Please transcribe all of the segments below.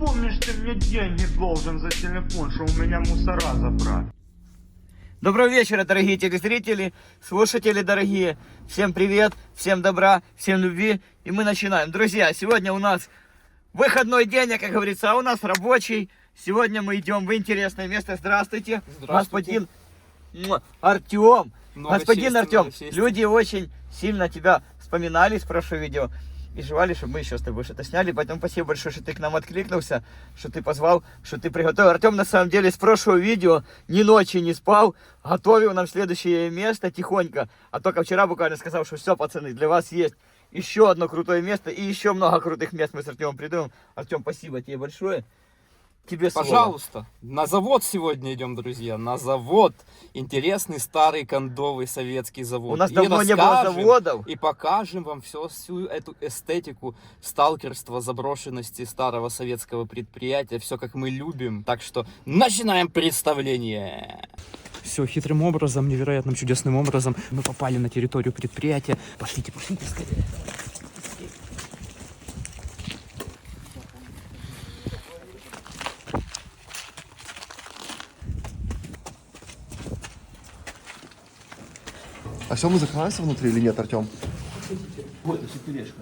Помнишь, ты мне деньги должен за телефон, что у меня мусора забрать. Доброго вечера, дорогие телезрители, слушатели дорогие. Всем привет, всем добра, всем любви. И мы начинаем. Друзья, сегодня у нас выходной день, как говорится, а у нас рабочий. Сегодня мы идем в интересное место. Здравствуйте, господин Артем. Господин Артем, люди очень сильно тебя вспоминали с прошлого видео. И желали, чтобы мы еще с тобой что-то сняли. Поэтому спасибо большое, что ты к нам откликнулся, что ты позвал, что ты приготовил. Артем, на самом деле, с прошлого видео ни ночи не спал, готовил нам следующее место тихонько. А только вчера буквально сказал, что все, пацаны, для вас есть еще одно крутое место и еще много крутых мест мы с Артемом придумаем. Артем, спасибо тебе большое. Тебе слово. Пожалуйста. На завод сегодня идем, друзья. На завод. Интересный старый кондовый советский завод. У нас И давно не было заводов. И покажем вам всю эту эстетику сталкерства, заброшенности старого советского предприятия. Все как мы любим. Так что начинаем представление. Все хитрым образом, невероятным чудесным образом мы попали на территорию предприятия. Пошлите, скорее. А все, мы закрываемся внутри или нет, Артем? Вот, это тележка.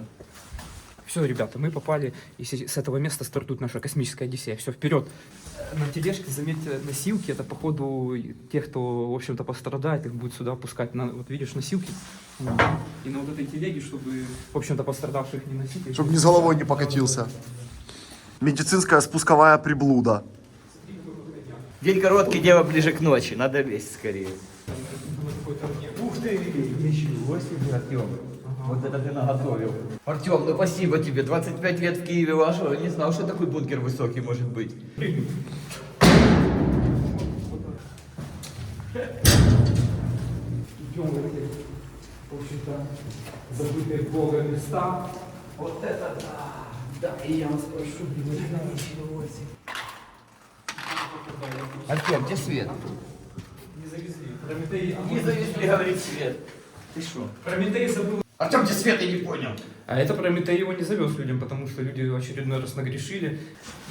Все, ребята, мы попали, и с этого места стартует наша космическая Одиссея. Все, вперед! На тележке, заметьте, носилки, это походу тех, кто, в общем-то, пострадает, их будет сюда опускать. Вот видишь, носилки. И на вот этой телеге, чтобы, в общем-то, пострадавших не носить. Чтобы ни с головой не покатился. Медицинская спусковая приблуда. День короткий, дело ближе к ночи. Надо лезть скорее. Ух ты, ничего себе, Артем. Вот это ты наготовил. Артем, ну спасибо тебе. 25 лет в Киеве вашего. Не знал, что такой бункер высокий может быть. Идем, в общем-то, забытые Бога места. Вот это да! Да, и я вас прошу, ничего себе. Артем, где свет? Не завезли. Прометей... Не завезли, говорит, свет. Ты что? Прометей забыл. Артем, где свет, я не понял. А это Прометей его не завез людям, потому что люди в очередной раз нагрешили.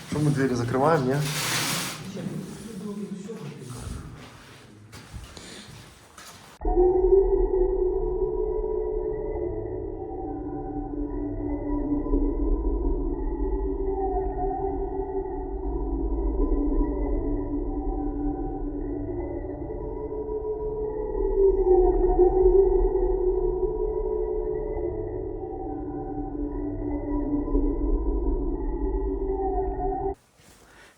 Что мы двери закрываем, не?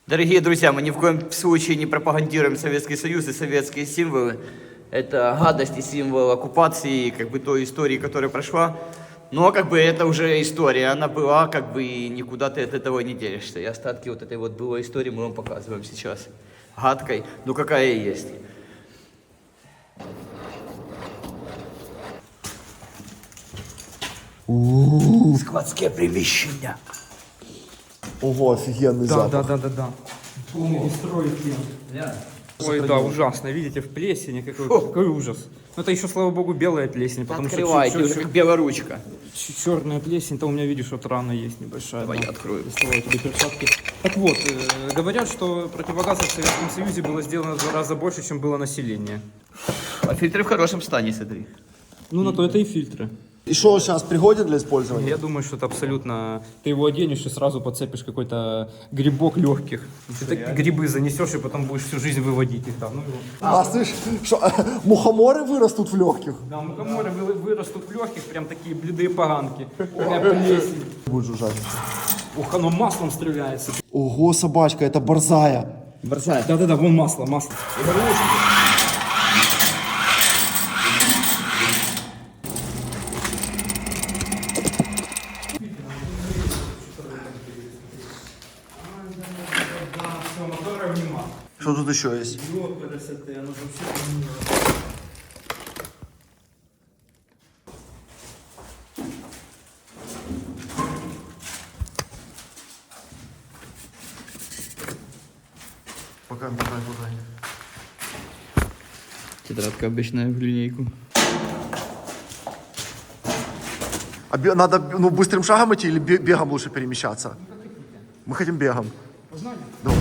Дорогие друзья, мы ни в коем случае не пропагандируем Советский Союз и советские символы. Это гадость и символ оккупации, как бы той истории, которая прошла. Но как бы это уже история, она была, как бы и никуда ты от этого не делишься. И остатки вот этой вот былой истории мы вам показываем сейчас. Гадкой, ну какая и есть. Складские приміщення. Ого, офигенный запах. Да. Полный строй фен. Ой, да, ужасно. Видите, в плесени какой ужас. Но это еще, слава богу, белая плесень, потому Открывайте, что уже как белоручка. черная плесень-то у меня, видишь, вот рана есть небольшая. Давай да. я открою. Доставай тебе перчатки. Так вот, говорят, что противогазов в Советском Союзе было сделано в 2 раза больше, чем было население. А фильтры в хорошем стане, смотри. Ну, на то это и фильтры. И что, сейчас пригоден для использования? Я думаю, что это абсолютно... Ты его оденешь и сразу подцепишь какой-то грибок легких. Ты такие грибы занесешь и потом будешь всю жизнь выводить их там. Ну, А, слышь, что, мухоморы вырастут в легких? да, мухоморы вырастут в легких, прям такие бледные поганки. Такая плесень. Будешь ужасно. Ух, оно маслом стреляется. Ого, собачка, это борзая. Бросай. Да-да-да, вон масло. Что тут еще есть? Пока. Тетрадка обычная в линейку. А надо быстрым шагом идти или бегом лучше перемещаться? Мы хотим бегом. Погнали. Давай.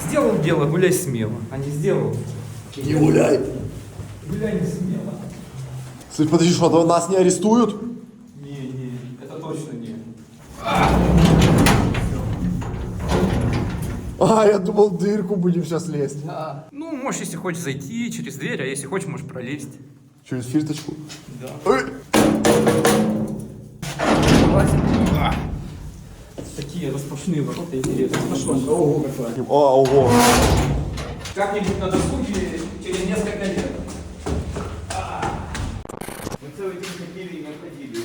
Сделал дело, гуляй смело. А не сделал, Не гуляй. гуляй не смело. Слушай, подожди, что, нас не арестуют? Не, это точно не. А, я думал, дырку будем сейчас лезть. Ну, можешь, если хочешь, зайти через дверь, а если хочешь, можешь пролезть. Через фирточку? Да. Такие распашные ворота интересные. Ого, какая. Ого. Как-нибудь на досуге через несколько лет. Мы целый день ходили и не ходили.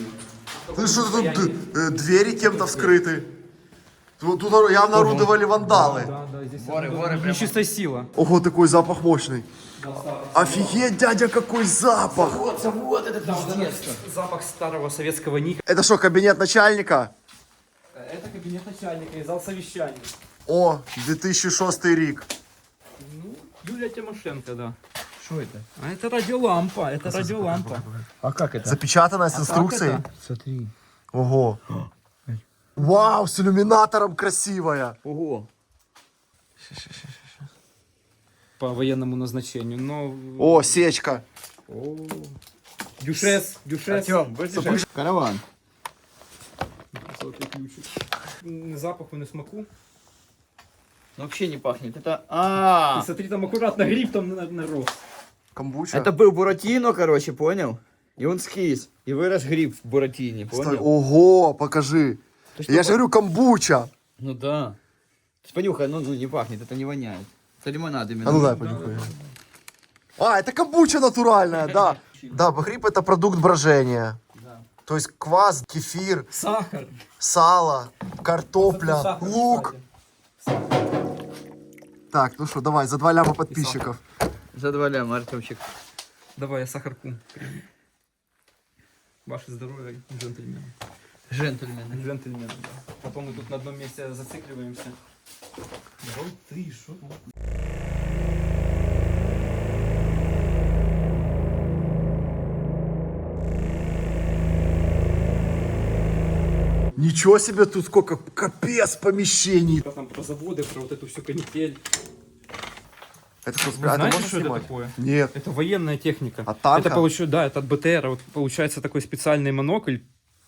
Ты что тут двери кем-то вскрыты? Тут явно орудовали вандалы. Да, здесь Воры прямо. нечистая сила. Ого, такой запах мощный. Офигеть, дядя, какой запах! Вот это пиздец. Запах старого советского ника. Это что, кабинет начальника? Это кабинет начальника и зал совещаний. О, 2006 рік. Ну, Юлия Тимошенко, да. Что это? А это радиолампа, это радиолампа. А как это? Запечатана с инструкцией. Смотри. Ого. Вау, с иллюминатором красивая. Ого. По военному назначению, но... О, сечка. Дюшес. Артем, будешь караван. Золотий ключик. Не запаху, не смаку. Вообще не пахнет. Это... Ты смотри, там аккуратно гриб там нарос. Камбуча. Это был Буратино, короче, понял? И он скис. И вырос гриб в Буратине, Стой, понял? ого, покажи. Ты что, Я же говорю, камбуча. Ну да. Ты понюхай, ну не пахнет, это не воняет. Это лимонад именно. А ну дай понюхай. А, это камбуча натуральная, да. Да, гриб это продукт брожения. Да. То есть квас, кефир, Сахар. сало, картопля, Сахар, лук. кстати. Так, ну что, давай, за 2 ляма подписчиков. За 2 ляма, Артемчик. Давай, я сахарку. Ваше здоровье, джентльмены. Джентльмены. Джентльмены, да. Потом мы тут на одном месте зацикливаемся. Вот ты, шо? Ничего себе, тут сколько, капец помещений. Там про заводы, про вот эту всю канитель. Это что, Вы это знаете, можно что это снимать? такое? Нет. Это военная техника. От танка? Это получается, да, это от БТР. Вот получается такой специальный монокль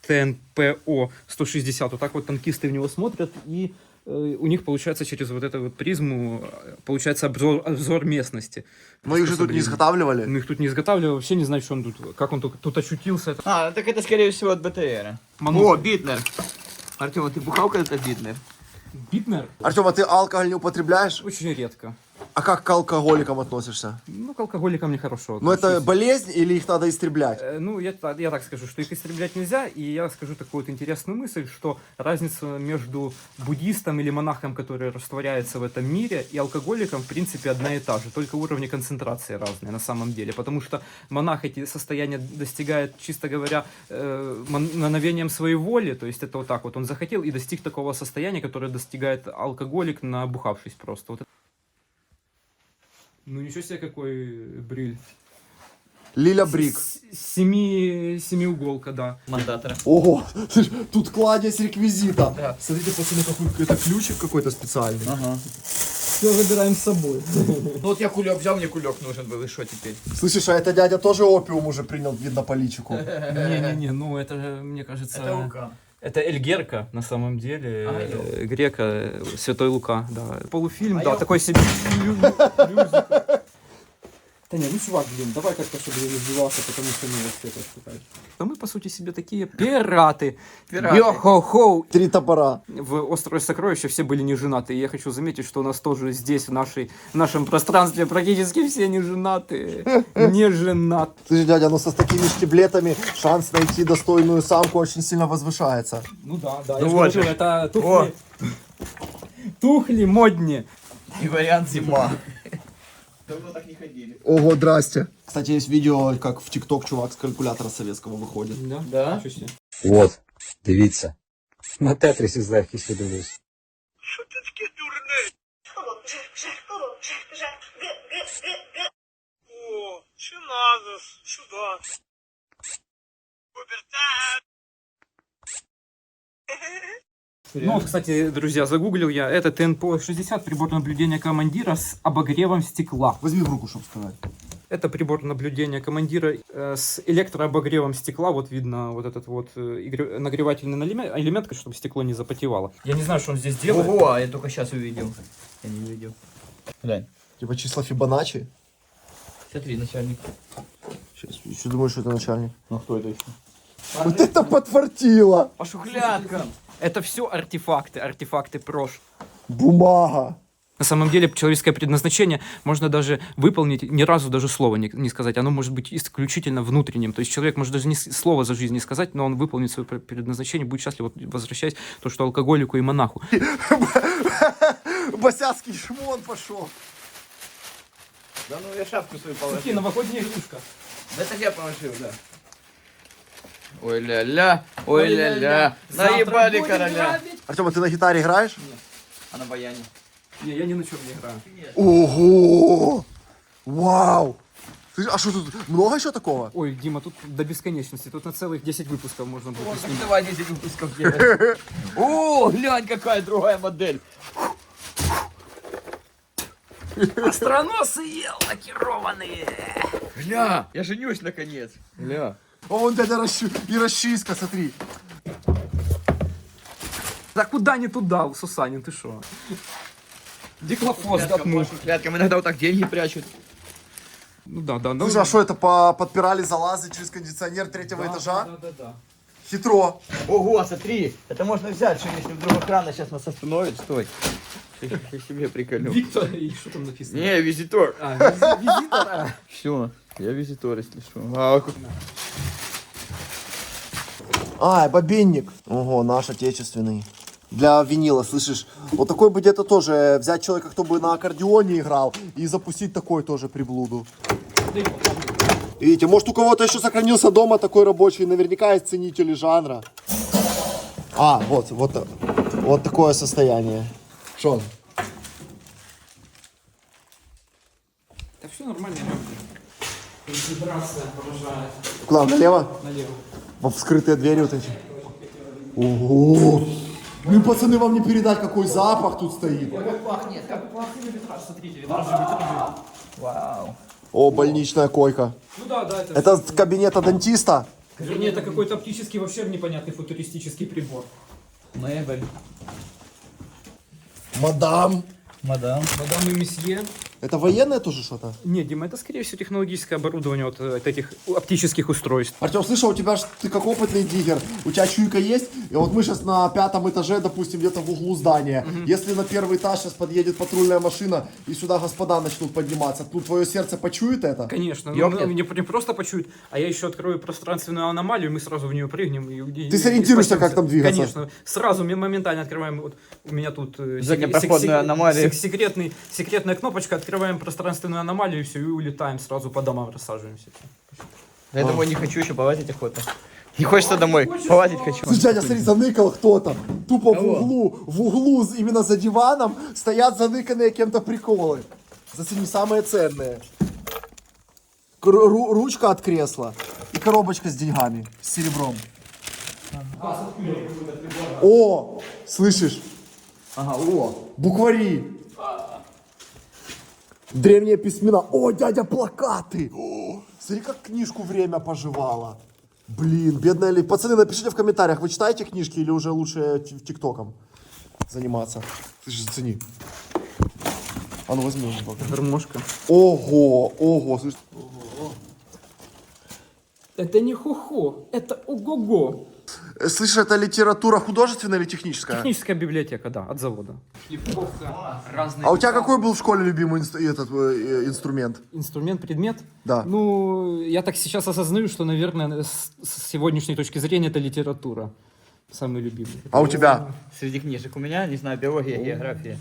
ТНПО 160. Вот так вот танкисты в него смотрят, и у них получается через вот эту вот призму получается обзор местности. Но их же тут не изготавливали. Ну, их тут не изготавливали, вообще не знаю, что он тут, как он тут очутился. Так это скорее всего от БТРа. Манук. О, Битнер. Артем, а ты бухал когда-то Битнер? Битнер? Артем, а ты алкоголь не употребляешь? Очень редко. А как к алкоголикам относишься? Ну, к алкоголикам нехорошо. Ну это отношусь. болезнь или их надо истреблять? Ну, я так скажу, что их истреблять нельзя, и я скажу такую вот интересную мысль, что разница между буддистом или монахом, который растворяется в этом мире, и алкоголиком, в принципе, одна и та же, только уровни концентрации разные на самом деле, потому что монах эти состояния достигает, чисто говоря, мановением своей воли, то есть это вот так вот, он захотел и достиг такого состояния, которое достигает алкоголик, набухавшись просто. Вот. Ну, ничего себе, какой бриль. Лиля Брик. Семиуголка, да. Мандатора. Ого, тут кладезь реквизита. Да. Смотрите, пацаны, какой это ключик какой-то специальный. Ага. Все забираем с собой. Ну вот я кулек взял, мне кулек нужен был, и что теперь? Слышишь, а это дядя тоже опиум уже принял, видно, по личику. Не-не-не, ну это же, мне кажется... Это Лука. Это Эльгерка, на самом деле, Ага, грека, Святой Лука, да. Полуфильм, А да, я- такой себе. Да не, ну чувак, блин, давай как-то, чтобы я не сбивался, потому что не это считаешь. Но мы, по сути, себе такие пираты. Пираты. Йо-хо-хо. 3 топора. В «Острове сокровища» все были не женаты. И я хочу заметить, что у нас тоже здесь, в нашем пространстве, практически все не женаты. Не женаты. Слышишь, дядя, ну со такими штиблетами шанс найти достойную самку очень сильно возвышается. Ну да, да, Ну я же вот говорю, же. это тухли. Тухли модни. И вариант зима. Давно так не ходили. Ого, здрасте. Кстати, есть видео, как в ТикТок чувак с калькулятора советского выходит. Да? Да? Ничего себе. От, дивіться. На тетрісі з легкістю дивлюсь. О, чи надо сюда. Ну вот, кстати, друзья, загуглил я. Это ТНПО-60, прибор наблюдения командира с обогревом стекла. Возьми в руку, чтобы сказать. Это прибор наблюдения командира с электрообогревом стекла. Вот видно вот этот вот нагревательный элемент, чтобы стекло не запотевало. Я не знаю, что он здесь делает. Ого, а я только сейчас увидел. Я не увидел. Глянь. Типа числа Фибоначчи. Смотри, начальник. Сейчас, еще думаю, что это начальник. Ну кто это еще? Вот это подфартило! По шухлядкам. Это все артефакты прош. Бумага. На самом деле, человеческое предназначение можно даже выполнить, ни разу даже слова не сказать. Оно может быть исключительно внутренним. То есть человек может даже слова за жизнь не сказать, но он выполнит свое предназначение, будет счастлив, вот, возвращаясь то, что алкоголику и монаху. Босяцкий шмон пошел. Да ну я шапку свою Какие положил. новогодняя игрушка. Да это я положил, да. Ой ля-ля, ой ля-ля. Наебали короля. Артем, а ты на гитаре играешь? А на баяне? Не, я ни на чем не играю. Ого! Вау! Слышь, а что тут? Много еще такого? Ой, Дима, тут до бесконечности. Тут на целых 10 выпусков можно будет Вот, снимать. давай 10 выпусков делать. О, глянь, какая другая модель. Остроносы ел, лакированные. Гля, я женюсь наконец. Гля. О, вон дядя и расчистка, смотри. Да куда не туда, Сусанин, ты шо? Диклофос Клеткам, клеткам иногда вот так деньги прячут. Ну да, да. Слушай, а что это, подпирали залазы через кондиционер третьего этажа? Да. Хитро. Ого, смотри, это можно взять, что если вдруг охрана сейчас нас остановит, стой. Я себе приколю. Виктор, и что там написано? Не, визитор. Визитор. Все, я визитор, если что. А, А, бобинник. Ого, наш отечественный. Для винила, слышишь? Вот такой бы где-то тоже взять человека, кто бы на аккордеоне играл, и запустить такой тоже приблуду. Видите, может у кого-то еще сохранился дома такой рабочий, наверняка есть ценители жанра. А, вот такое состояние. Шон. Да все нормально. Вибрация поражает. Куда, налево? Налево. Во вскрытые двери вот эти. Ого! Блин, пацаны, вам не передать, какой запах тут стоит. как пахнет, как пахнет витраж, смотрите, Вау. О, больничная койка. Ну да, это... Это с кабинета дантиста. Вернее, это какой-то оптический, вообще непонятный футуристический прибор. Мебель. Мадам. Мадам. Мадам и месье. Это военное тоже что-то? Нет, Дима, это скорее всего технологическое оборудование от этих оптических устройств. Артем, слышал, у тебя ж, ты как опытный диггер, у тебя чуйка есть, и вот мы сейчас на 5-м этаже, допустим, где-то в углу здания. Если на первый этаж сейчас подъедет патрульная машина, и сюда господа начнут подниматься, тут твое сердце почует это? Конечно, Ёкнет. не просто почуют, а я еще открою пространственную аномалию, мы сразу в нее прыгнем. И сориентируешься, спасемся. как там двигаться? Конечно, сразу мы моментально открываем, вот у меня тут Заднепроходная аномалия. секретная кнопочка, открываем пространственную аномалию, и все, и улетаем сразу по домам, рассаживаемся. Я домой не хочу еще полазить охота. Не хочется домой, полазить хочу. Слушай, дядя, смотри, заныкал кто-то. Тупо в углу, именно за диваном, стоят заныканные кем-то приколы. Зацени, самые ценные. Ручка от кресла и коробочка с деньгами, с серебром. О, слышишь? Ага, о. Буквари. Древние письмена. О, дядя, плакаты. О, смотри, как книжку время пожевало. Блин, бедная ли... Пацаны, напишите в комментариях, вы читаете книжки или уже лучше тиктоком заниматься? Слышишь, зацени. А ну возьми. Гармошка. Ого, слышишь? Это не хо-хо, это ого-го. Слышишь, это литература художественная или техническая? Техническая библиотека, да, от завода. Шлифовка, разные... А у тебя какой был в школе любимый инструмент? Инструмент, предмет? Да. Ну, я так сейчас осознаю, что, наверное, с сегодняшней точки зрения это литература. Самый любимый. А у тебя? Среди книжек у меня, не знаю, биология, география.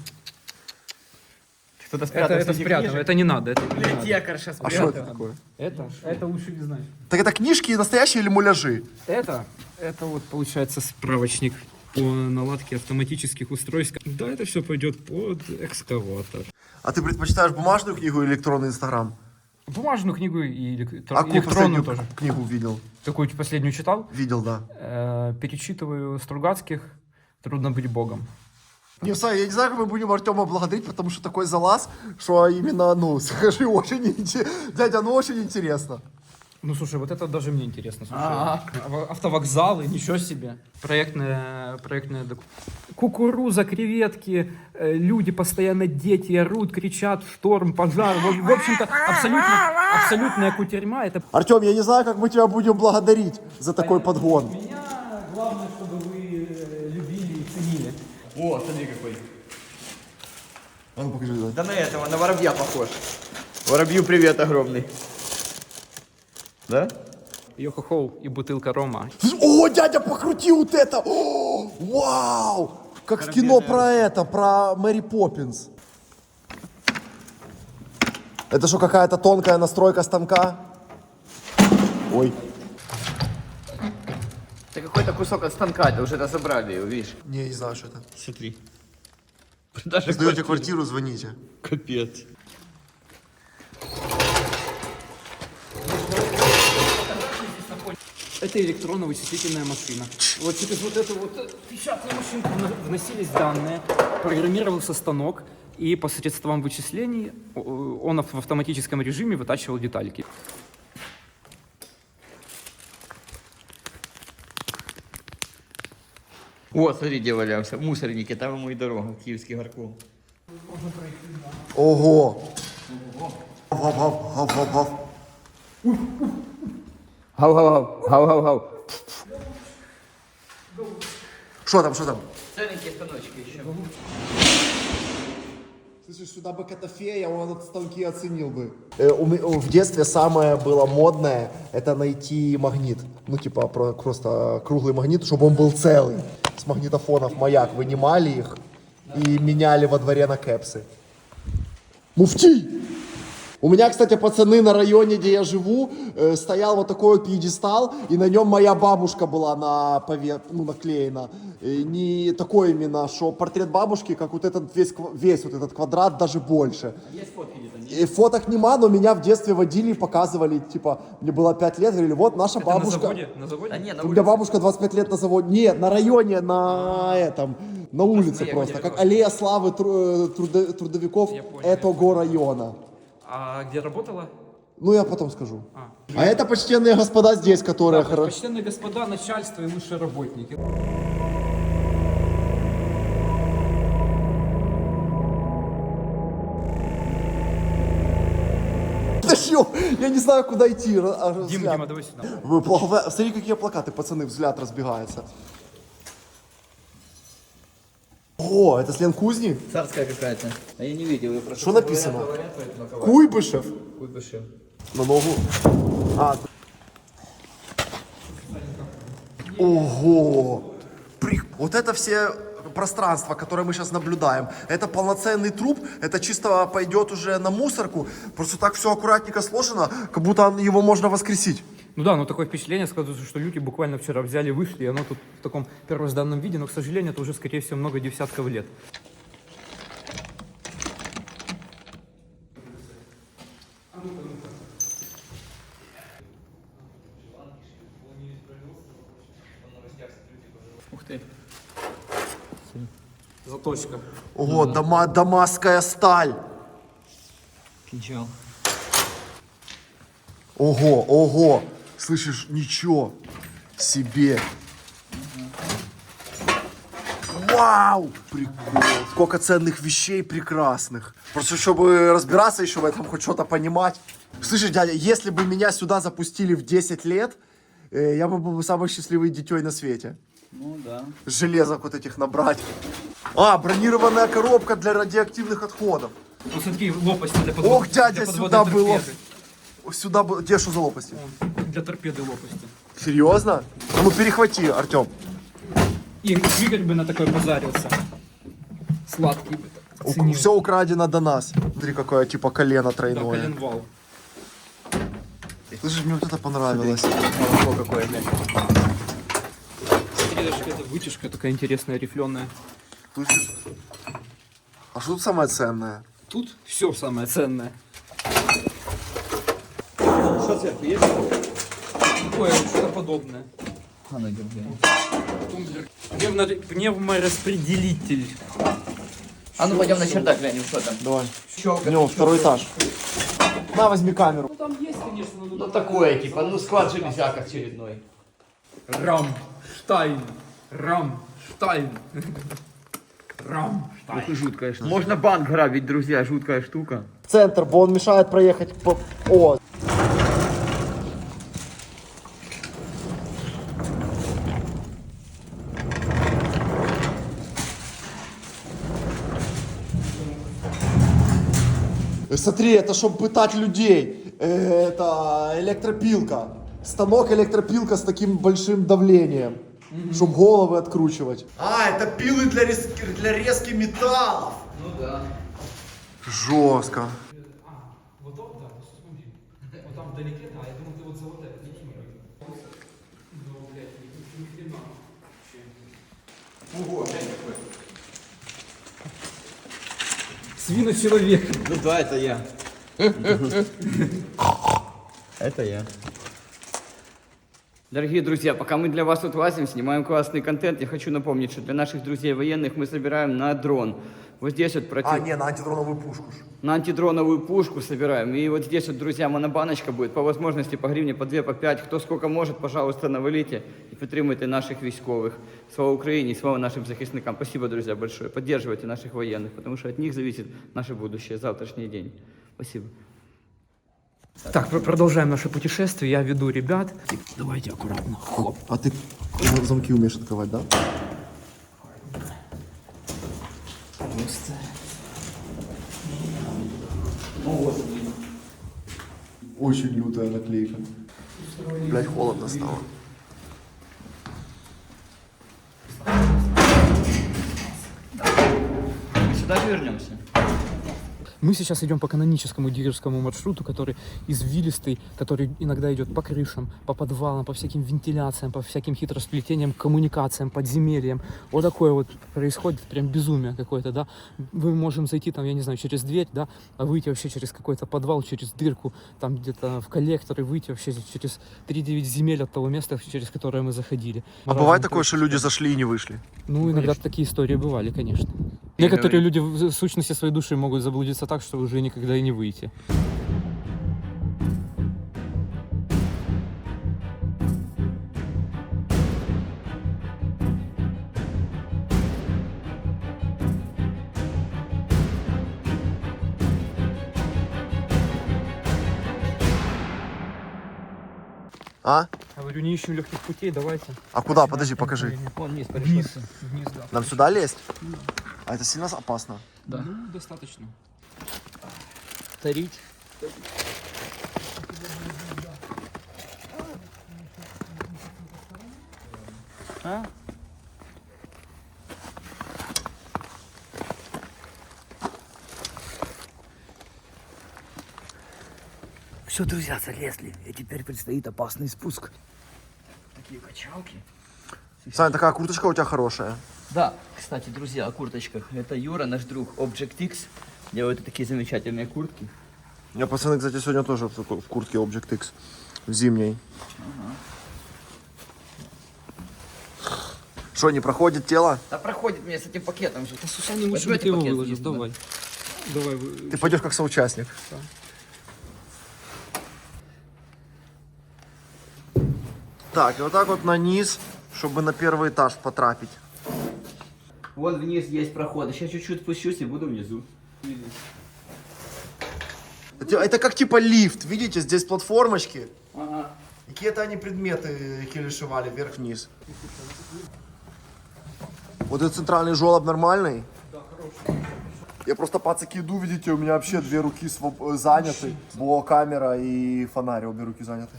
Кто-то спрятал Это среди спрятано, книжек. это не надо. Это не надо. Библиотекарша А что спрятала. это такое? Это лучше не знать. Так это книжки настоящие или муляжи? Это вот получается справочник по наладке автоматических устройств. Да, это все пойдет под экскаватор. А ты предпочитаешь бумажную книгу или электронный Инстаграм? Бумажную книгу и А какую электронную последнюю тоже. книгу видел? Какую последнюю читал? Видел, да. Перечитываю Стругацких «Трудно быть богом». Не, Сай, я не знаю, как мы будем Артема благодарить, потому что такой залаз, что именно, ну, скажи, очень интересно. Дядя, ну очень интересно. Ну, слушай, вот это даже мне интересно. Слушай. Автовокзалы, ничего себе. Проектная кукуруза, креветки, люди постоянно, дети орут, кричат, шторм, пожар. В общем-то, абсолютная кутерьма. Это Артем, я не знаю, как мы тебя будем благодарить за такой подгон. меня главное, чтобы вы любили и ценили. О, смотри какой. А ну покажи, да. Да на этого, на воробья похож. Воробью привет огромный. Да? Йо-хо-хо и бутылка рома. О, дядя, покрути вот это! О, вау! Как в кино про Мэри Поппинс. Это что, какая-то тонкая настройка станка? Ой. Это какой-то кусок от станка, это уже разобрали его, видишь? Не, не знаю, что это. Смотри. Продажа Сдаете квартиру, звоните. Капец. Это электронно-вычислительная машина. Вот через вот эту вот печатную машинку вносились данные, программировался станок, и посредством вычислений он в автоматическом режиме вытачивал детальки. Вот, смотри, где валялся. В мусорнике, там ему и дорога, Киевский горком. Ого! Гав-гав-гав-гав-гав. Гав-гав-гав, гав-гав-гав. Что там, что там? Целенькие станочки еще. Слышишь, сюда бы Котофея, он от станки оценил бы. В детстве самое было модное, это найти магнит. Ну, типа, просто круглый магнит, чтобы он был целый. С магнитофонов маяк вынимали их и меняли во дворе на кэпсы. Муфти! У меня, кстати, пацаны, на районе, где я живу, стоял вот такой вот пьедестал, и на нем моя бабушка была наклеена. И не такой именно, что портрет бабушки, как вот этот весь вот этот квадрат, даже больше. Есть фотки где-то, нет? И фоток нема, но меня в детстве водили и показывали, типа, мне было 5 лет, говорили, вот наша бабушка. На заводе? На заводе? Да не, на У меня улице. бабушка 25 лет на заводе. Нет, на районе, на улице я просто. понял. Как аллея славы трудовиков Я понял, этого района. А где работала? Ну, я потом скажу. А это почтенные господа здесь, которые хорошо. Почтенные господа, начальство и высшие работники. Я не знаю, куда идти. Дима, давай сюда. Смотри, какие плакаты, пацаны, взгляд разбегается. О, это слен кузни? Царская какая-то. А я не видел, я просто... Что написано? Говорят, поэтому коварь. Куйбышев. Куйбышев. На ногу. Ого! Вот это все пространство, которое мы сейчас наблюдаем, это полноценный труп, это чисто пойдет уже на мусорку. Просто так все аккуратненько сложено, как будто его можно воскресить. Ну да, но такое впечатление складывается, что люди буквально вчера взяли, вышли, и оно тут в таком первозданном виде, но, к сожалению, это уже, скорее всего, много десятков лет. Ух ты. Заточка. Ого, дамасская сталь. Кинжал. Ого. Слышишь, ничего себе. Вау! Прикол. Сколько ценных вещей прекрасных. Просто чтобы разбираться еще в этом, хоть что-то понимать. Слышишь, дядя, если бы меня сюда запустили в 10 лет, я бы был самый счастливый дитей на свете. Ну да. Железок вот этих набрать. Бронированная коробка для радиоактивных отходов. Ну смотри, лопасти для подвода. Ох, дядя, сюда было. Сюда было. Где что за лопасти? Для торпеды лопасти. Серьезно? А ну перехвати, Артем. И Игорь бы на такой позарился. Сладкий бы. Ценил. Все украдено до нас. Смотри, какое типа колено Да, тройное. коленвал. Слышишь, мне вот это понравилось. Молоко какое, блядь. Смотри, даже какая-то вытяжка такая интересная, рифленая. Слышишь? А что тут самое ценное? Тут все самое ценное. Что сверху есть? Такое, что-то подобное. А ну держи. Тумблер. Пневмораспределитель. А ну пойдем на чердак глянем, что там. Давай. Щелка. Ну, второй этаж. На, возьми камеру. Там есть, конечно, но Ну такое, типа, ну склад железяк очередной. Рамштайн. Рамштайн. Рамштайн. Ух и жуткая штука. Можно банк грабить, друзья, жуткая штука. Центр, бо он мешает проехать по... О, смотри, это чтобы пытать людей. Это электропилка. Станок электропилка с таким большим давлением. Чтобы головы откручивать. А, это пилы для резки металлов. Ну да. Жестко. Вот там, да, смотри. Вот там вдалеке, да, я думал, ты вот за вот это не смотри. Ну, блядь, ни хрена вообще. Ого, глянь какой. Свиночеловек. Ну да, это я. Это я. Дорогие друзья, пока мы для вас тут лазим, снимаем классный контент, я хочу напомнить, что для наших друзей военных мы собираем на дрон. Вот здесь вот не, на антидроновую пушку. на антидроновую пушку собираем. И вот здесь вот, друзья, монобаночка будет. По возможности по гривне, по 2, по 5. Кто сколько может, пожалуйста, навалите и підтримуйте наших військових. Слава Украине и слава нашим захисникам. Спасибо, друзья, большое. Поддерживайте наших военных, потому что от них зависит наше будущее, завтрашний день. Спасибо. Так, продолжаем наше путешествие. Я веду ребят. Давайте аккуратно. Хоп. А ты замки умеешь открывать, да? Очень лютая наклейка. Блять, холодно стало. Сюда вернемся. Мы сейчас идем по каноническому дилерскому маршруту, который извилистый, который иногда идет по крышам, по подвалам, по всяким вентиляциям, по всяким хитросплетениям, коммуникациям, подземельям. Вот такое вот происходит прям безумие какое-то, да. Мы можем зайти там, я не знаю, через дверь, да, а выйти вообще через какой-то подвал, через дырку, там где-то в коллектор и выйти вообще через 3-9 земель от того места, через которое мы заходили. А бывает такое, что люди зашли и не вышли? Ну, иногда такие истории бывали, конечно. Некоторые люди в сущности своей души могут заблудиться так, что уже никогда и не выйти. А? Говорю, не ищем легких путей, давайте. А куда? Подожди, покажи. Вон вниз, Вниз, вниз, да. Нам сюда лезть? А это сильно опасно. Да. Ну, достаточно. Тарить. А? Все, друзья, залезли. И теперь предстоит опасный спуск. Такие качалки. Саня, такая курточка у тебя хорошая. Да, кстати, друзья, о курточках. Это Юра, наш друг Object X. Делает такие замечательные куртки. У меня пацаны, кстати, сегодня тоже в куртке Object X. В зимней. Что, не проходит тело? Да проходит мне с этим пакетом же. Да, Сусане, лучше Возьмете бы ты его пакет выложил, съездим, давай. Давай. Ты пойдешь как соучастник. Так, и вот так вот на низ, чтобы на первый этаж потрапить. Вон вниз есть проход. Сейчас чуть-чуть спущусь и буду внизу. Это как типа лифт, видите, здесь платформочки. Ага. Какие-то они предметы келешевали вверх-вниз. Вот этот центральный жёлоб нормальный? Да, хороший. Я просто пацаки иду, видите, у меня вообще 2 руки заняты. Бо камера и фонарь, обе руки заняты.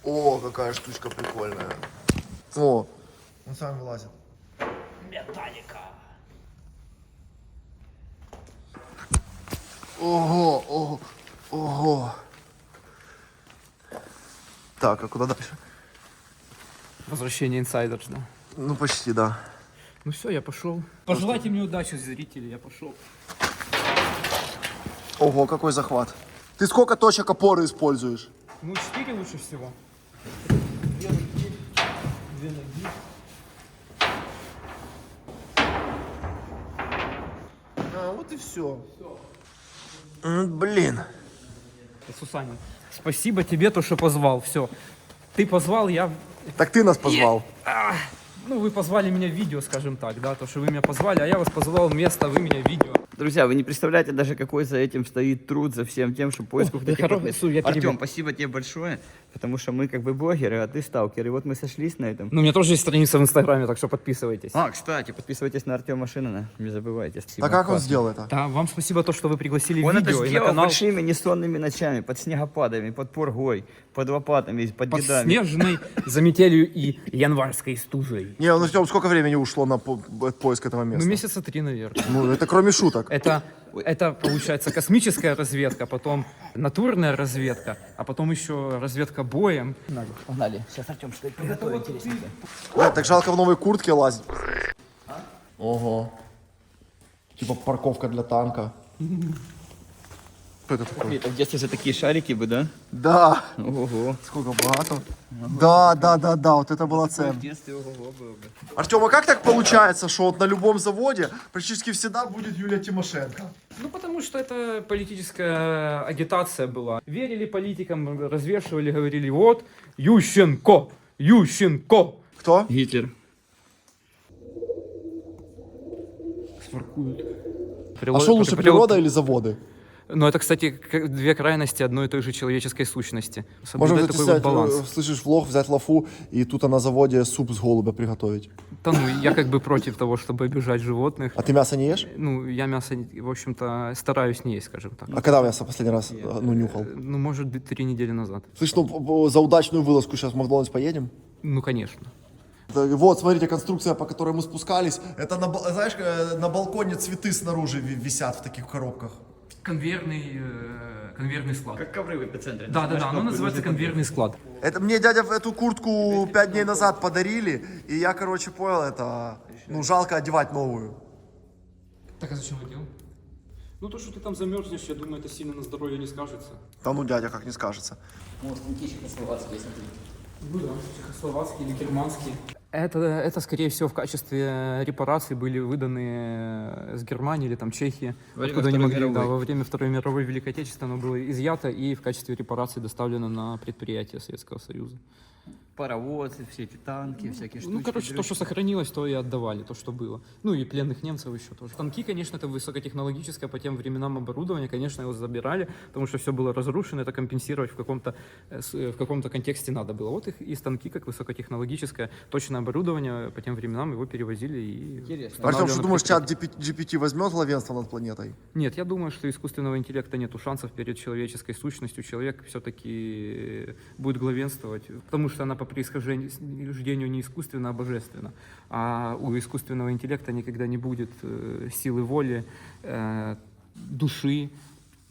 О, какая штучка прикольная. О, он сам вылазит. Металлика. Ого, ого, ого. Так, а куда дальше? Возвращение инсайдерс, да. Ну, почти, да. Ну все, я пошел. Пожелайте мне удачи, зрители, я пошел. Ого, какой захват. Ты сколько точек опоры используешь? Ну, 4 лучше всего. 2 ноги. А, вот и все. Блин. Сусанин, спасибо тебе, то, что позвал. Все. Ты позвал, я... Так ты нас позвал. Ну, вы позвали меня в видео, скажем так, да, то, что вы меня позвали, а я вас позвал вместо, вы меня в видео. Друзья, вы не представляете даже, какой за этим стоит труд, за всем тем, что поиск да хорошо, я Артем, перебью. спасибо тебе большое, потому что мы как бы блогеры, а ты сталкер. И вот мы сошлись на этом. Ну, у меня тоже есть страница в Инстаграме, так что подписывайтесь. А, кстати, подписывайтесь на Артема Шинина, не забывайте. Спасибо. А как он Классно. сделал это? Да, вам спасибо то, что вы пригласили Он в это видео и на сделал канал. большими несонными ночами, под снегопадами, под пургой, под лопатами, под Под дедами. снежной заметелью и январской стужей. Не, ну Артем, сколько времени ушло на поиск этого места? Ну, месяца 3, наверное. Ну, это кроме шуток. Это получается космическая разведка, потом натурная разведка, а потом еще разведка боем. Погнали. Сейчас Артем что-то приготовит интересненькое. Блядь, так жалко в новой куртке лазить. Ого. Типа парковка для танка. Что это такое? Это в детстве же такие шарики бы, да? Да. Ого. Сколько богато. Да, вот это было В ценно. детстве ого было бы. Артем, а как так получается, что вот на любом заводе практически всегда будет Юлия Тимошенко? Ну, потому что это политическая агитация была. Верили политикам, развешивали, говорили, вот, Ющенко, Ющенко. Кто? Гитлер. А что лучше, природа или заводы? Ну, это, кстати, две крайности одной и той же человеческой сущности. Можно Соблюдать взять, такой вот взять, баланс. слышишь, влог, взять лафу и тут на заводе суп с голубя приготовить. Да, ну, я как бы против того, чтобы обижать животных. А ты мясо не ешь? Ну, я мясо, в общем-то, стараюсь не есть, скажем так. А когда мясо последний раз нюхал? Ну, может быть, 3 недели назад. Слышь, ну за удачную вылазку сейчас в Макдональдс поедем? Ну, конечно. Вот, смотрите, конструкция, по которой мы спускались. Это, знаешь, на балконе цветы снаружи висят в таких коробках. Конвейерный склад. Как ковры в эпицентре. Да, оно называется конвейерный склад. Это мне дядя эту куртку 5 дней назад подарили, и я, короче, понял, это, ну, жалко одевать новую. Так, а зачем вы делаете? Ну, то, что ты там замерзнешь, я думаю, это сильно на здоровье не скажется. Да ну, дядя, как не скажется. Вот, чехословацкие, смотри. Ну да, чехословацкий или германский. Это, скорее всего, в качестве репараций были выданы с Германии или там Чехии. Во время откуда они Второй могли, мировой. во время Второй мировой Великой Отечественной оно было изъято и в качестве репараций доставлено на предприятия Советского Союза. Паровозы, все эти танки, всякие штуки. Ну, короче, то, что сохранилось, то и отдавали, то, что было. Ну, и пленных немцев еще тоже. Танки, конечно, это высокотехнологическое по тем временам оборудование, конечно, его забирали, потому что все было разрушено, это компенсировать в каком-то контексте надо было. Вот их и станки, как высокотехнологическое, точное оборудование, по тем временам его перевозили и... Интересно. Артем, устанавливали что на думаешь, предприятии. чат GPT возьмет главенство над планетой? Нет, я думаю, что искусственного интеллекта нету шансов перед человеческой сущностью. Человек все-таки будет главенствовать, потому что она по происхождению не искусственна, а божественна. А у искусственного интеллекта никогда не будет силы воли, души,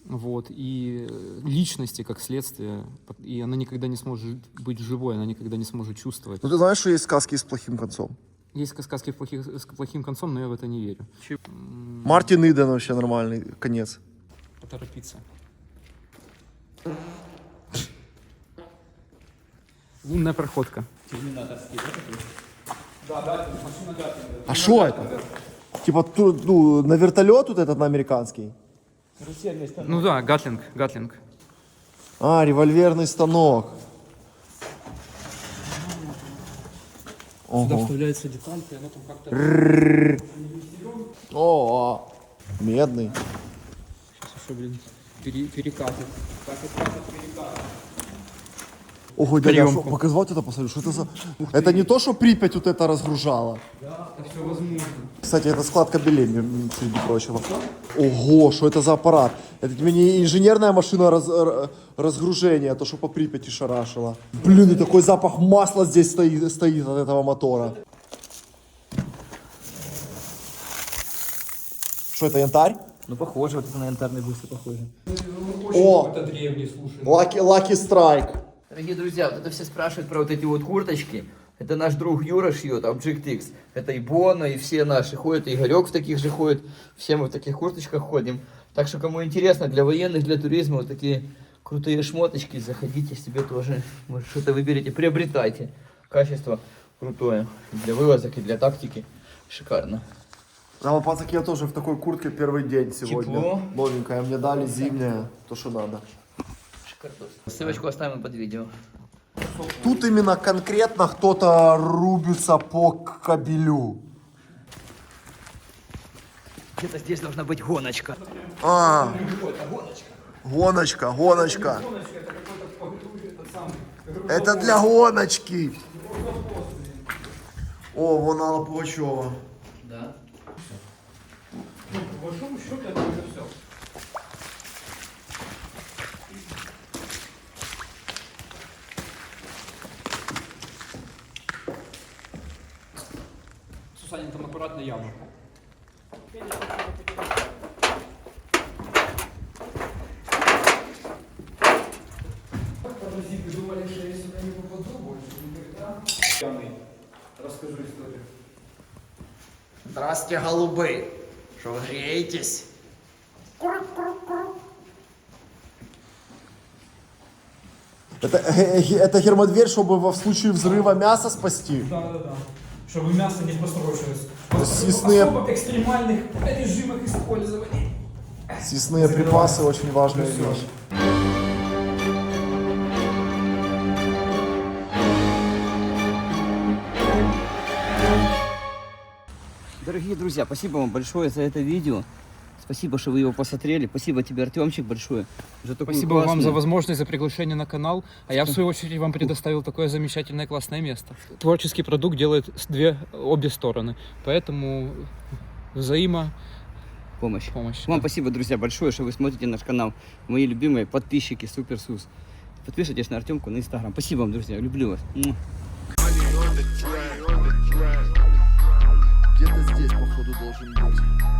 вот, и личности как следствие. И она никогда не сможет быть живой, она никогда не сможет чувствовать. Ну, ты знаешь, что есть сказки с плохим концом? Есть сказки с плохим концом, но я в это не верю. Мартин Иден вообще нормальный конец. Поторопиться. Лунная проходка. А что это? Типа ну, на вертолет тут этот на американский? Ну да, Гатлинг. А, револьверный станок. Сюда Ого. вставляется деталька, и она там как-то... О, медный. Сейчас еще, блин, перекатит. Ого, дядя, Приемку. шо, показывать это посмотрю, что это за... Это не то, что Припять вот это разгружала. Это все возможно. Кстати, это склад кабелей, среди прочего. Ого, что это за аппарат? Это тебе не инженерная машина разгружения, а то, что по Припяти шарашила. Блин, и такой запах масла здесь стоит от этого мотора. Что это, янтарь? Ну, похоже, вот это на янтарный быстро похоже. О, Это древний, слушай. Lucky Strike. Дорогие друзья, вот это все спрашивают про вот эти вот курточки. Это наш друг Юра шьет, Object-X. Это и Бона, и все наши ходят, и Игорек в таких же ходит. Все мы в таких курточках ходим. Так что, кому интересно, для военных, для туризма, вот такие крутые шмоточки, заходите себе тоже. Может, что-то выберите, приобретайте. Качество крутое. Для вылазок и для тактики. Шикарно. На Лопаток я тоже в такой куртке первый день сегодня. Тепло. Новенькая, мне дали зимняя, то что надо. Шикардос. Ссылочку оставим под видео. Тут именно конкретно кто-то рубится по кабелю. Где-то здесь должна быть гоночка. А, гоночка. Это для гоночки. О, вон Алла Пугачева. Да. По большому счету это уже все. Сусанин, там аккуратно яму. Паразиты думали, что я сюда не попаду больше никогда. Расскажу историю. Здравствуйте, голубы. Что, вы греетесь? Это гермодверь, чтобы в случае взрыва мяса спасти? Да. Чтобы мясо не просрочилось. Съестные, Особо экстремальных режимах использования. съестные припасы очень важная вещь. Дорогие друзья, спасибо вам большое за это видео. Спасибо, что вы его посмотрели. Спасибо тебе, Артемчик, большое. За такую Спасибо вам классную- за возможность, за приглашение на канал. А я, в свою очередь, вам предоставил такое замечательное классное место. Творческий продукт делает обе стороны. Поэтому помощь. помощь. Вам спасибо, друзья, большое, что вы смотрите наш канал. Мои любимые подписчики, Суперсус. Подписывайтесь на Артемку на Инстаграм. Спасибо вам, друзья, люблю вас. Где-то здесь, походу, должен быть.